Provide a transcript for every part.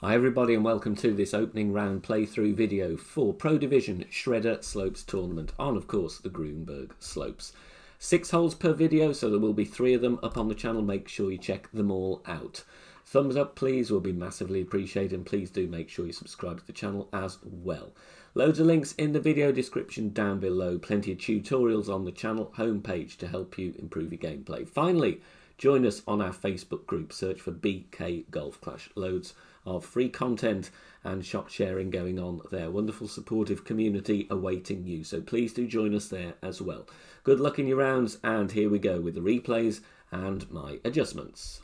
Hi everybody and welcome to this opening round playthrough video for Pro Division Shredder Slopes Tournament on, of course, the Grunberg slopes. 6 holes per video, so there will be 3 of them up on the channel. Make sure you check them all out. Thumbs up please will be massively appreciated, and please do make sure you subscribe to the channel as well. Loads of links in the video description down below, plenty of tutorials on the channel homepage to help you improve your gameplay. Finally, join us on our Facebook group, search for BK Golf Clash. Loads of free content and shot sharing going on there. Wonderful supportive community awaiting you, so please do join us there as well. Good luck in your rounds, and here we go with the replays and my adjustments.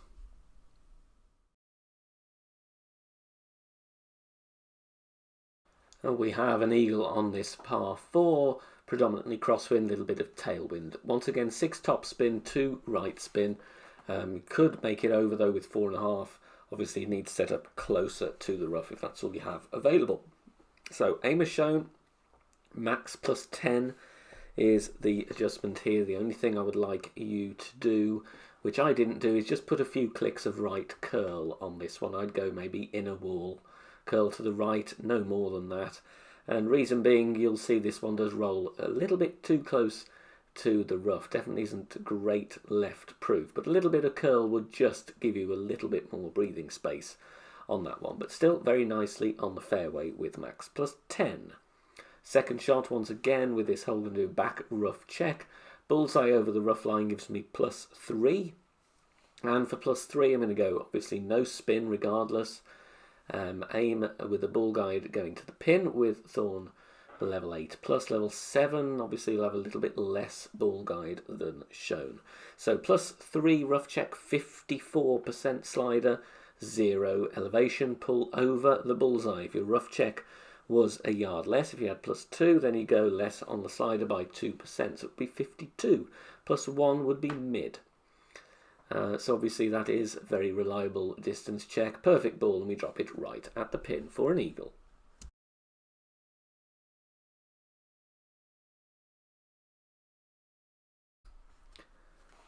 We have an eagle on this par 4, predominantly crosswind, little bit of tailwind. Once again, 6 top spin, 2 right spin. You could make it over though with 4.5. Obviously you need to set up closer to the rough if that's all you have available. So aim as shown, max plus 10 is the adjustment here. The only thing I would like you to do, which I didn't do, is just put a few clicks of right curl on this one. I'd go maybe inner wall, curl to the right, no more than that. And reason being, you'll see this one does roll a little bit too close to the rough. Definitely isn't great left proof, but a little bit of curl would just give you a little bit more breathing space on that one, but still very nicely on the fairway with max plus 10. Second shot, once again with this hole, going to do back rough check. Bullseye over the rough line gives me plus 3, and for plus 3 I'm going to go obviously no spin regardless. Aim with the ball guide going to the pin with thorn level 8 plus level 7. Obviously you'll have a little bit less ball guide than shown. So plus 3 rough check, 54% slider, 0 elevation, pull over the bullseye. If your rough check was a yard less, if you had plus 2, then you go less on the slider by 2%, so it would be 52. Plus 1 would be mid. So obviously that is a very reliable distance check. Perfect ball, and we drop it right at the pin for an eagle.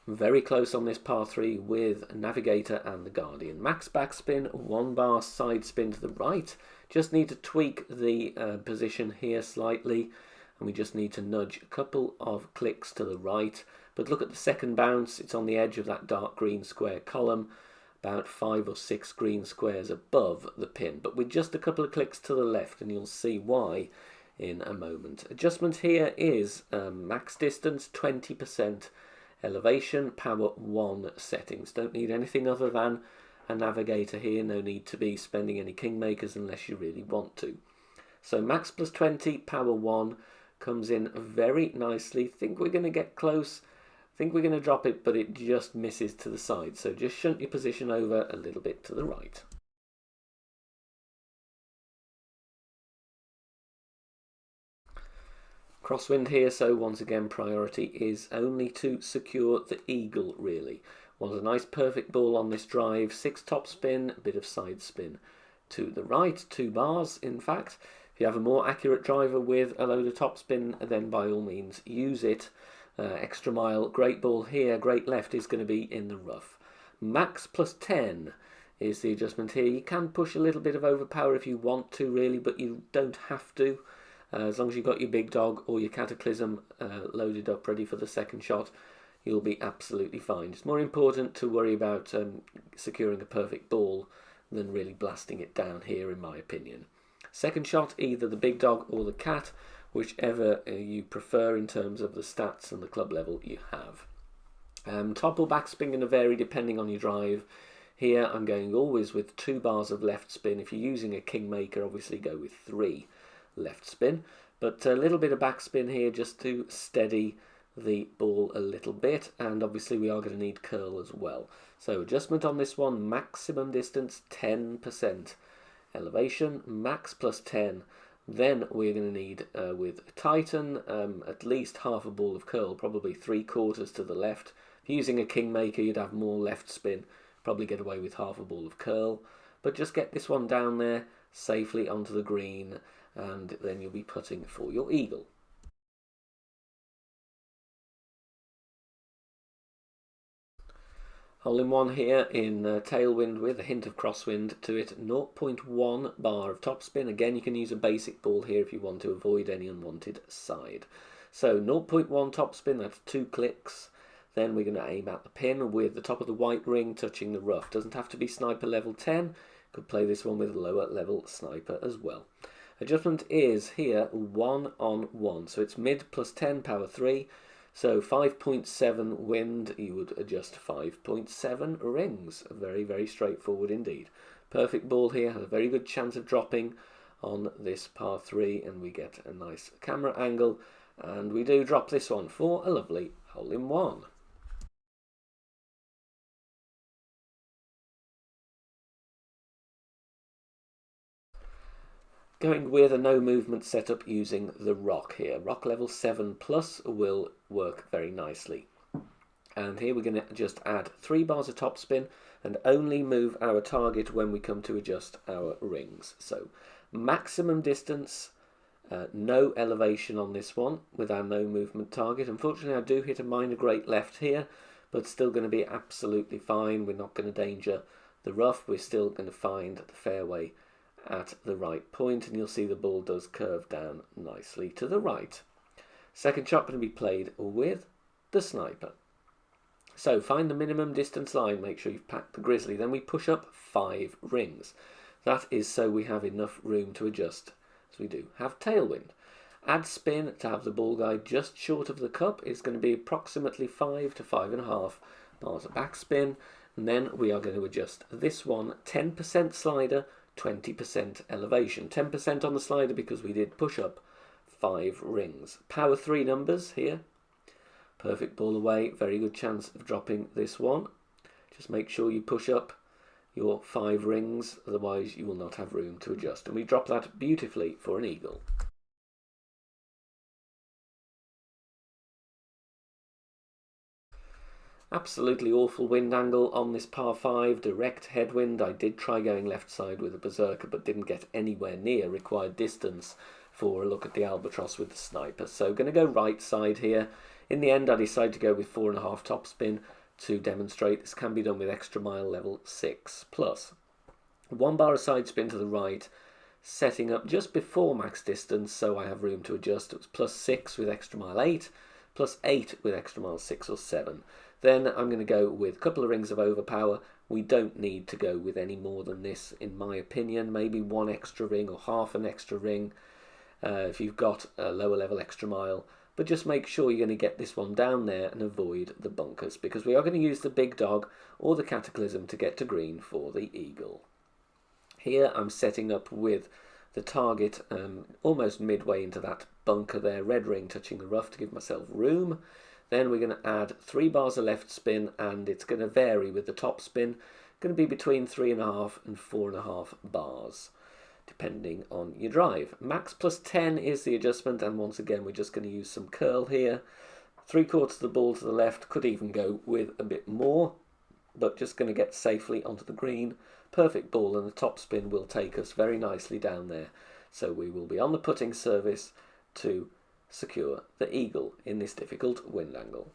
Very close on this par 3 with Navigator and the Guardian. Max backspin, 1 bar side spin to the right. Just need to tweak the position here slightly, and we just need to nudge a couple of clicks to the right. But look at the second bounce, it's on the edge of that dark green square column, about 5 or 6 green squares above the pin, but with just a couple of clicks to the left, and you'll see why in a moment. Adjustment here is max distance 20%, elevation power 1 settings. Don't need anything other than a navigator here. No need to be spending any kingmakers unless you really want to. So max plus 20, power 1 comes in very nicely. Think we're going to get close. Think we're going to drop it, but it just misses to the side. So just shunt your position over a little bit to the right. Crosswind here, so once again priority is only to secure the eagle really. Want a nice perfect ball on this drive, 6 top spin, a bit of side spin to the right, 2 bars in fact. If you have a more accurate driver with a load of top spin, then by all means use it. Extra mile, great ball here, great left is going to be in the rough. Max plus 10 is the adjustment here. You can push a little bit of overpower if you want to really, but you don't have to. As long as you've got your big dog or your cataclysm loaded up ready for the second shot, you'll be absolutely fine. It's more important to worry about securing a perfect ball than really blasting it down here, in my opinion. Second shot, either the big dog or the cat, whichever you prefer in terms of the stats and the club level you have. Top or backspin going to vary depending on your drive. Here I'm going always with 2 bars of left spin. If you're using a kingmaker, obviously go with 3 left spin, but a little bit of backspin here just to steady the ball a little bit, and obviously we are going to need curl as well. So adjustment on this one, maximum distance 10%, elevation max plus 10. Then we're going to need with Titan at least half a ball of curl, probably 3/4 to the left. If you're using a kingmaker you'd have more left spin, probably get away with half a ball of curl, but just get this one down there safely onto the green, and then you'll be putting for your eagle. Hole in one here in tailwind with a hint of crosswind to it. 0.1 bar of topspin. Again, you can use a basic ball here if you want to avoid any unwanted side. So 0.1 topspin, that's 2 clicks. Then we're going to aim at the pin with the top of the white ring touching the rough. Doesn't have to be sniper level 10. Could play this one with a lower level sniper as well. Adjustment is here 1 on 1. So it's mid plus 10 power 3. So 5.7 wind, you would adjust 5.7 rings. Very, very straightforward indeed. Perfect ball here, has a very good chance of dropping on this par 3, and we get a nice camera angle, and we do drop this one for a lovely hole in one. Going with a no movement setup using the rock here. Rock level 7 plus will work very nicely. And here we're going to just add 3 bars of topspin and only move our target when we come to adjust our rings. So maximum distance, no elevation on this one with our no movement target. Unfortunately, I do hit a minor great left here, but still going to be absolutely fine. We're not going to danger the rough. We're still going to find the fairway at the right point, and you'll see the ball does curve down nicely to the right. Second shot going to be played with the sniper. So find the minimum distance line, make sure you've packed the grizzly, then we push up 5 rings. That is so we have enough room to adjust as we do have tailwind. Add spin to have the ball guide just short of the cup is going to be approximately 5 to 5.5 bars of backspin, and then we are going to adjust this one 10% slider, 20% elevation. 10% on the slider because we did push up 5 rings. Power 3 numbers here. Perfect ball away. Very good chance of dropping this one. Just make sure you push up your 5 rings, otherwise you will not have room to adjust. And we drop that beautifully for an eagle. Absolutely awful wind angle on this par 5, direct headwind. I did try going left side with a berserker but didn't get anywhere near required distance for a look at the albatross with the sniper. So going to go right side here. In the end I decided to go with 4.5 topspin to demonstrate this can be done with extra mile level 6 plus. 1 bar of side spin to the right, setting up just before max distance so I have room to adjust. It was plus 6 with extra mile 8, plus 8 with extra mile 6 or 7. Then I'm going to go with a couple of rings of overpower. We don't need to go with any more than this, in my opinion. Maybe 1 extra ring or half an extra ring if you've got a lower level extra mile. But just make sure you're going to get this one down there and avoid the bunkers, because we are going to use the big dog or the cataclysm to get to green for the eagle. Here I'm setting up with the target almost midway into that bunker there, red ring touching the rough to give myself room. Then we're going to add 3 bars of left spin, and it's going to vary with the top spin. Going to be between 3.5 and 4.5 bars, depending on your drive. Max plus 10 is the adjustment, and once again we're just going to use some curl here. 3/4 of the ball to the left, could even go with a bit more, but just going to get safely onto the green. Perfect ball, and the top spin will take us very nicely down there. So we will be on the putting service to secure the eagle in this difficult wind angle.